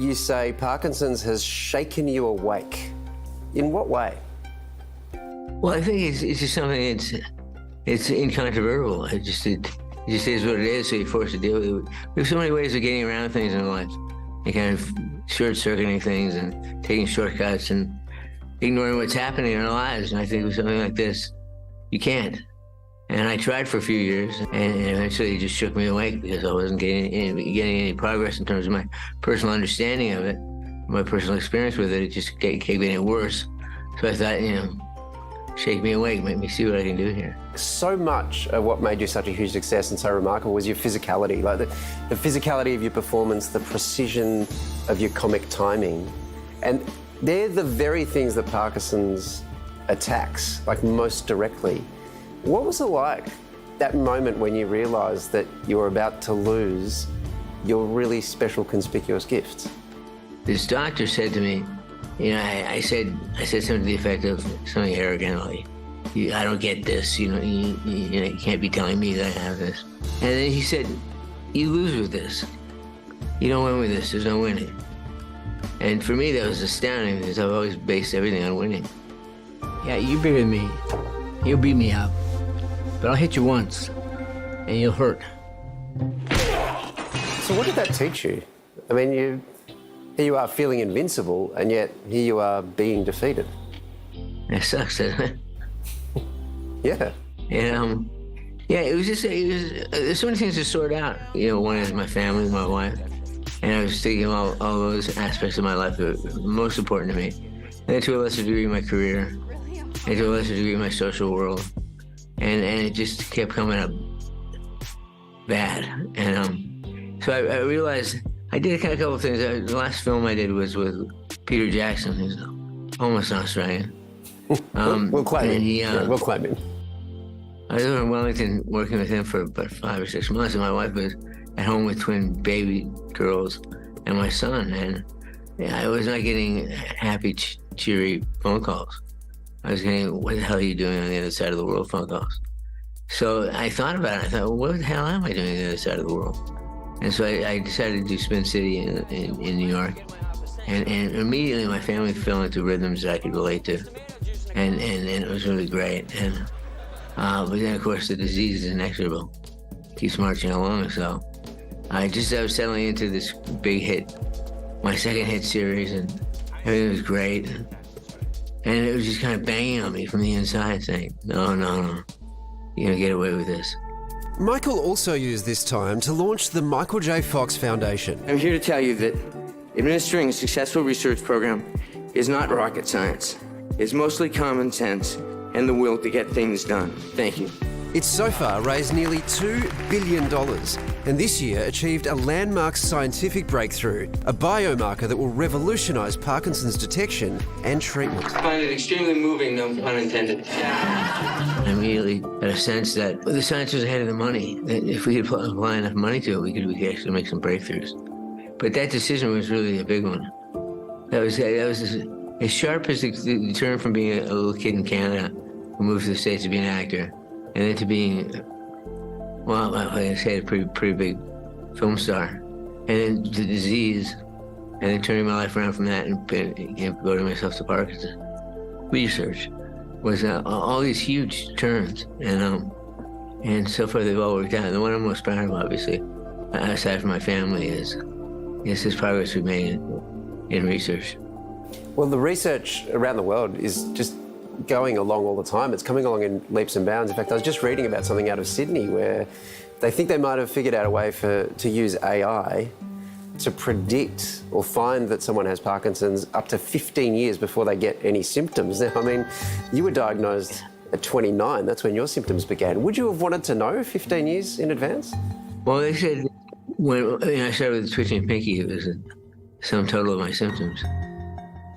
You say Parkinson's has shaken you awake. In what way? Well, I think it's just something it's incontrovertible. It just is what it is, so you're forced to deal with it. There's so many ways of getting around things in life. And kind of short-circuiting things and taking shortcuts and ignoring what's happening in our lives. And I think with something like this, you can't. And I tried for a few years, and eventually it just shook me awake because I wasn't getting any progress in terms of my personal understanding of it, my personal experience with it. It just kept getting worse. So I thought, shake me awake, make me see what I can do here. So much of what made you such a huge success and so remarkable was your physicality, like the physicality of your performance, the precision of your comic timing. And they're the very things that Parkinson's attacks, like most directly. What was it like, that moment when you realised that you were about to lose your really special, conspicuous gifts? This doctor said to me, I said something to the effect of something arrogant, like, I don't get this, you can't be telling me that I have this. And then he said, you lose with this. You don't win with this, there's no winning. And for me, that was astounding because I've always based everything on winning. Yeah, you beat me. You'll beat me up. But I'll hit you once, and you'll hurt. So what did that teach you? I mean, here you are feeling invincible, and yet here you are being defeated. That sucks, doesn't it? Yeah. And, it was there's so many things to sort out. One is my family, my wife, and I was thinking all those aspects of my life that were most important to me. And then to a lesser degree, my career, and to a lesser degree, my social world. And it just kept coming up bad. And so I realized I did a couple of things. The last film I did was with Peter Jackson, who's almost Australian. We'll claim him. We'll claim him. I was over in Wellington working with him for about 5 or 6 months, and my wife was at home with twin baby girls and my son. And I was not getting happy, cheery phone calls. I was getting, what the hell are you doing on the other side of the world phone calls? So I thought about it. I thought, well, what the hell am I doing on the other side of the world? And so I decided to do Spin City in New York. And immediately my family fell into rhythms that I could relate to. And it was really great. And but then, of course, the disease is inexorable. Keeps marching along. So I was settling into this big hit, my second hit series, and everything was great. And it was just kind of banging on me from the inside, saying, no, you're going to get away with this. Michael also used this time to launch the Michael J. Fox Foundation. I'm here to tell you that administering a successful research program is not rocket science. It's mostly common sense and the will to get things done. Thank you. It's so far raised nearly $2 billion, and this year achieved a landmark scientific breakthrough, a biomarker that will revolutionise Parkinson's detection and treatment. I find it extremely moving, no pun intended. I immediately had a sense that the science was ahead of the money, that if we could apply enough money to it, we could actually make some breakthroughs. But that decision was really a big one. That was as sharp as the turn from being a little kid in Canada who moved to the States to be an actor, and then to being, well, I say a pretty big film star, and then the disease, and then turning my life around from that and devoting myself to Parkinson's. Research was all these huge turns, and so far they've all worked out. The one I'm most proud of, obviously, aside from my family, is this progress we've made in research. Well, the research around the world is just going along all the time. It's coming along in leaps and bounds. In fact, I was just reading about something out of Sydney where they think they might have figured out a way to use AI to predict or find that someone has Parkinson's up to 15 years before they get any symptoms. Now, I mean, you were diagnosed at 29. That's when your symptoms began. Would you have wanted to know 15 years in advance? Well, they said when I started with twitching pinky, it was a sum total of my symptoms.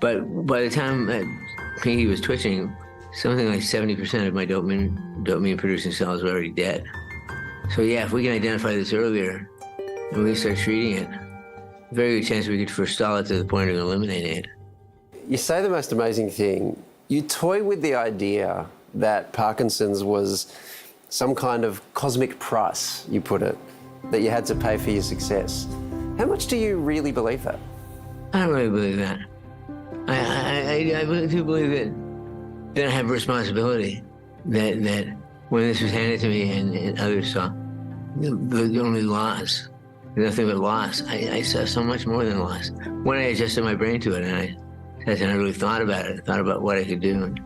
But by the time that pinky was twitching, something like 70% of my dopamine-producing cells were already dead. So yeah, if we can identify this earlier and we start treating it, very good chance we could forestall it to the point of eliminating it. You say the most amazing thing. You toy with the idea that Parkinson's was some kind of cosmic price, you put it, that you had to pay for your success. How much do you really believe that? I don't really believe that. I really do believe that I have a responsibility, that when this was handed to me and others saw the only loss, nothing but loss, I saw so much more than loss. When I adjusted my brain to it and I sat down and really thought about it, thought about what I could do and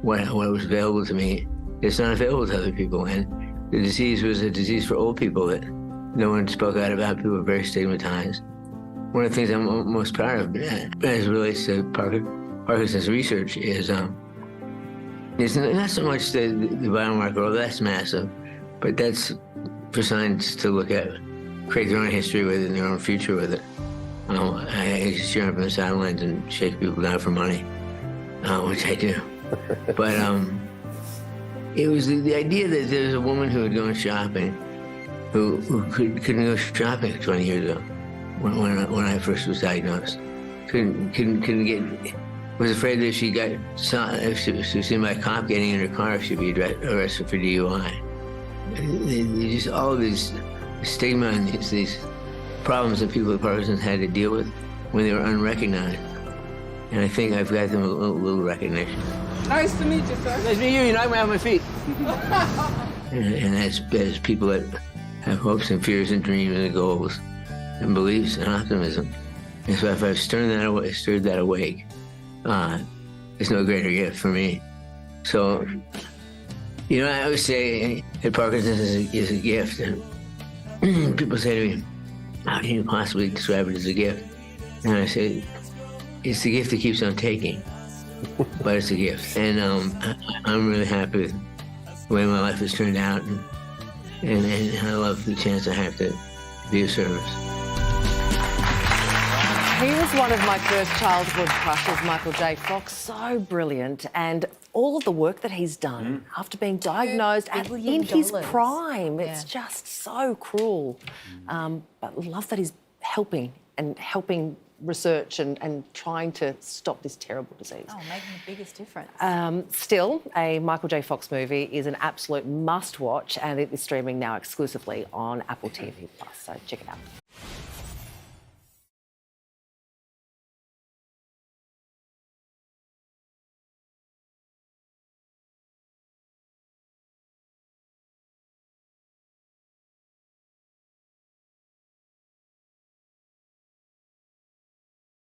what was available to me, it's not available to other people. And the disease was a disease for old people that no one spoke out about. People were very stigmatized. One of the things I'm most proud of as it relates to Parkinson's research is it's not so much the biomarker, although that's massive, but that's for scientists to look at, create their own history with it and their own future with it. I just cheer up on the sidelines and shake people down for money, which I do. But it was the idea that there was a woman who had gone shopping who couldn't go shopping 20 years ago when I first was diagnosed. Couldn't get, was afraid that if she was seen by a cop getting in her car, she'd be arrested for DUI. Just all of these stigma and these problems that people with Parkinson's had to deal with when they were unrecognized. And I think I've got them a little recognition. Nice to meet you, sir. Nice to meet you. You knocked me off my feet. And as people that have hopes and fears and dreams and goals and beliefs and optimism. And so if I've stirred that awake, it's no greater gift for me. So, you know, I always say that Parkinson's is a gift. And people say to me, how can you possibly describe it as a gift? And I say, it's the gift that keeps on taking, but it's a gift. And I'm really happy with the way my life has turned out, and I love the chance I have to be of service. He was one of my first childhood crushes, Michael J. Fox. So brilliant. And all of the work that he's done after being diagnosed and in his prime, it's just so cruel. But love that he's helping research and trying to stop this terrible disease. Oh, making the biggest difference. Still, a Michael J. Fox movie is an absolute must-watch, and it is streaming now exclusively on Apple TV+, so check it out.